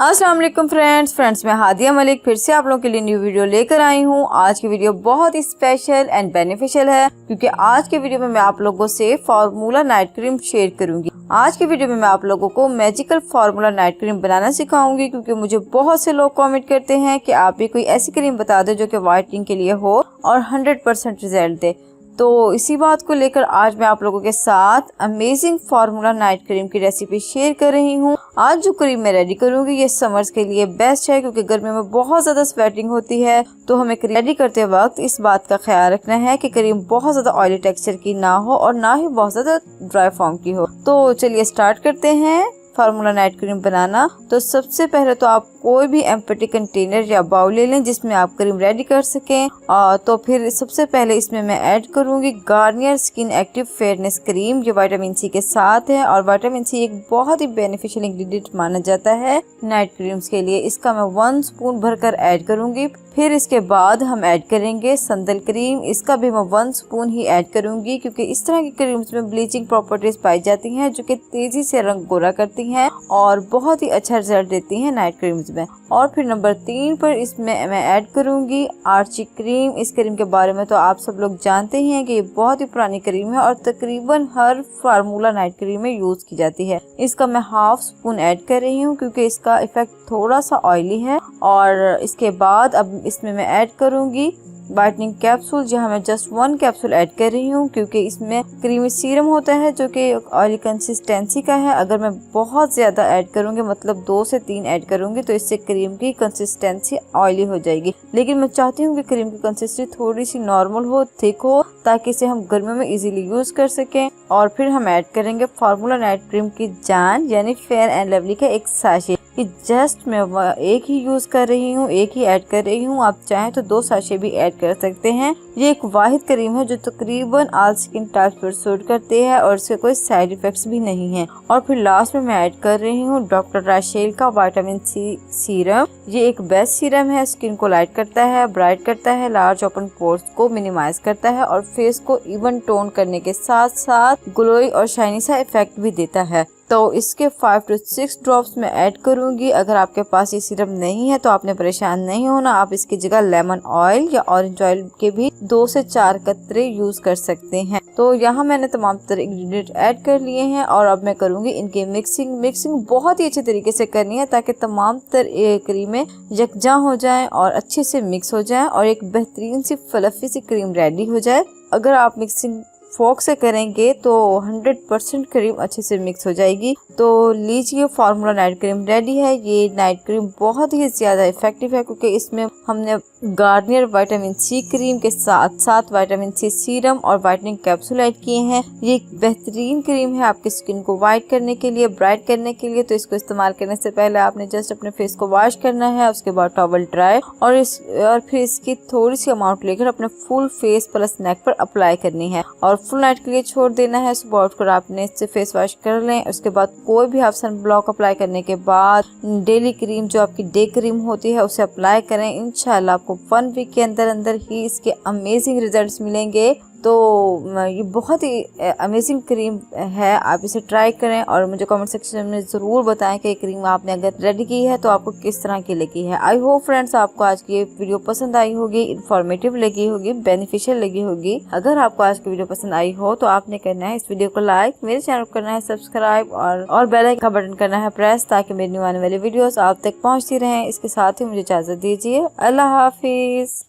अस्सलाम वालेकुम फ्रेंड्स, मैं हादिया मलिक फिर से आप लोगों के लिए न्यू वीडियो लेकर आई हूँ। आज की वीडियो बहुत ही स्पेशल एंड बेनिफिशियल है क्योंकि आज के वीडियो में मैं आप लोगों से फार्मूला नाइट क्रीम शेयर करूंगी। आज के वीडियो में मैं आप लोगों को मैजिकल फार्मूला नाइट क्रीम बनाना सिखाऊंगी क्योंकि मुझे बहुत से लोग कमेंट करते हैं कि आप भी कोई ऐसी क्रीम बता दो जो कि वाइटनिंग के लिए हो और 100% रिजल्ट दे। तो इसी बात को लेकर आज मैं आप लोगों के साथ अमेजिंग फार्मूला नाइट क्रीम की रेसिपी शेयर कर रही हूँ। आज जो क्रीम मैं रेडी करूँगी ये समर्स के लिए बेस्ट है क्योंकि गर्मी में बहुत ज़्यादा स्वेटिंग होती है। तो हमें क्रीम रेडी करते वक्त इस बात का ख्याल रखना है कि क्रीम बहुत ज़्यादा ऑयली टेक्सचर की ना हो और ना ही बहुत ज़्यादा ड्राई फॉर्म की हो। तो चलिए स्टार्ट करते हैं फार्मूला नाइट क्रीम बनाना। तो सबसे पहले तो आप कोई भी एम्प्टी कंटेनर या बाउल ले लें जिसमें आप क्रीम रेडी कर सकें। तो फिर सबसे पहले इसमें मैं ऐड करूंगी Garnier skin active fairness cream. ये विटामिन सी के साथ है और विटामिन सी एक बहुत ही बेनिफिशियल इंग्रेडिएंट माना जाता है नाइट क्रीम्स के लिए। इसका मैं 1 स्पून भरकर ऐड करूंगी। फिर इसके बाद हम ऐड करेंगे संदल क्रीम। इसका भी मैं 1 स्पून ही ऐड करूंगी क्योंकि इस तरह की क्रीम्स में ब्लीचिंग प्रॉपर्टीज पाई जाती हैं जो कि तेजी से रंग गोरा करती हैं और बहुत ही अच्छा रिजल्ट देती हैं नाइट क्रीम्स में। और फिर नंबर 3 पर इसमें मैं ऐड करूंगी आर्ची क्रीम। इस क्रीम के बारे में तो आप सब लोग जानते ही हैं कि ये बहुत ही पुरानी क्रीम है और तकरीबन हर फार्मूला नाइट क्रीम में यूज की जाती है। इसका मैं 1/2 स्पून ऐड कर रही हूँ क्योंकि इसका इफेक्ट थोड़ा सा ऑयली है। और इसके बाद अब इसमें मैं ऐड करूंगी वाइटनिंग कैप्सूल, जहाँ मैं जस्ट 1 कैप्सूल ऐड कर रही हूँ क्योंकि इसमें क्रीमी सीरम होता है जो कि ऑयली कंसिस्टेंसी का है। अगर मैं बहुत ज़्यादा ऐड करूँगी मतलब 2 से 3 ऐड करूँगी तो इससे क्रीम की कंसिस्टेंसी ऑयली हो जाएगी। लेकिन मैं चाहती हूँ कि क्रीम की कंसिस्टेंसी थोड़ी सी नॉर्मल हो, थिक हो, ताकि इसे हम गर्मियों में इजीली यूज़ कर सकें। और फिर हम ऐड करेंगे फार्मूला नाइट क्रीम की जान यानी फेयर एंड लवली का एक साशे। कि जस्ट मैं एक ही यूज़ कर रही हूँ, एक ही ऐड कर रही हूँ। आप चाहें तो 2 साशे भी ऐड कर सकते हैं। ये एक वाहिद क्रीम है जो तकरीबन ऑल स्किन टाइप्स पर सूट करती है और इसके कोई साइड इफेक्ट्स भी नहीं है। और फिर लास्ट में मैं ऐड कर रही हूँ डॉक्टर राशेल का विटामिन सी सीरम। ये एक बेस्ट सीरम है, स्किन को लाइट करता है, ब्राइट करता है, लार्ज ओपन पोर्स को मिनिमाइज करता है और फेस को इवन टोन करने के साथ साथ ग्लोई और शाइनी सा इफेक्ट भी देता है। तो इसके 5 से 6 ड्रॉप्स में ऐड करूंगी। अगर आपके पास ये सिरप नहीं है तो आपने परेशान नहीं होना, आप इसकी जगह लेमन ऑयल या ऑरेंज ऑयल के भी 2 से 4 कतरे यूज कर सकते हैं। तो यहाँ मैंने तमाम तरह इंग्रेडिएंट ऐड कर लिए हैं और अब मैं करूंगी इनकी मिक्सिंग बहुत ही अच्छे तरीके से करनी है ताकि तमाम तरह क्रीमें यकजा हो जाएं और अच्छे से मिक्स हो जाएं और एक बेहतरीन सी फ्लफी सी क्रीम रेडी हो जाए। अगर आप मिक्सिंग फोक से करेंगे तो 100% क्रीम अच्छे से मिक्स हो जाएगी। तो लीजिए फार्मूला नाइट क्रीम रेडी है। ये नाइट क्रीम बहुत ही ज़्यादा इफेक्टिव है क्योंकि इसमें हमने गार्नियर विटामिन सी क्रीम के साथ साथ विटामिन सी सीरम और वाइटनिंग कैप्सूल ऐड किए हैं। ये एक बेहतरीन क्रीम है आपकी स्किन को वाइट करने के लिए, ब्राइट करने के लिए। तो इसको इस्तेमाल करने से पहले आपने जस्ट अपने फेस को वॉश करना है, उसके बाद टॉवल ड्राई और फिर इसकी थोड़ी सी अमाउंट लेकर अपने फुल फेस प्लस नेक पर अप्लाई करनी है और फुल नाइट के लिए छोड़ देना है। सुबह उठकर आपने इससे फेस वॉश कर लें। उसके बाद कोई भी आप सन ब्लॉक अप्लाई करने के बाद डेली क्रीम जो आपकी डे क्रीम होती है उसे अप्लाई करें। इंशाल्लाह आपको 1 वीक के अंदर ही इसके अमेजिंग रिजल्ट्स मिलेंगे। तो ये बहुत ही अमेजिंग क्रीम है, आप इसे ट्राई करें और मुझे कमेंट सेक्शन में ज़रूर बताएं कि क्रीम आपने अगर रेडी की है तो आपको किस तरह की लगी है। आई होप फ्रेंड्स आपको आज की ये वीडियो पसंद आई होगी, इन्फॉर्मेटिव लगी होगी, बेनिफिशियल लगी होगी। अगर आपको आज की वीडियो पसंद आई हो तो आपने करना है इस वीडियो को लाइक, मेरे चैनल को करना है सब्सक्राइब और बेल आइकन का बटन करना है प्रेस ताकि मेरी न्यू आने वाली वीडियोस आप तक पहुँचती रहें। इसके साथ ही मुझे इजाज़त दीजिए। अल्लाह हाफिज़।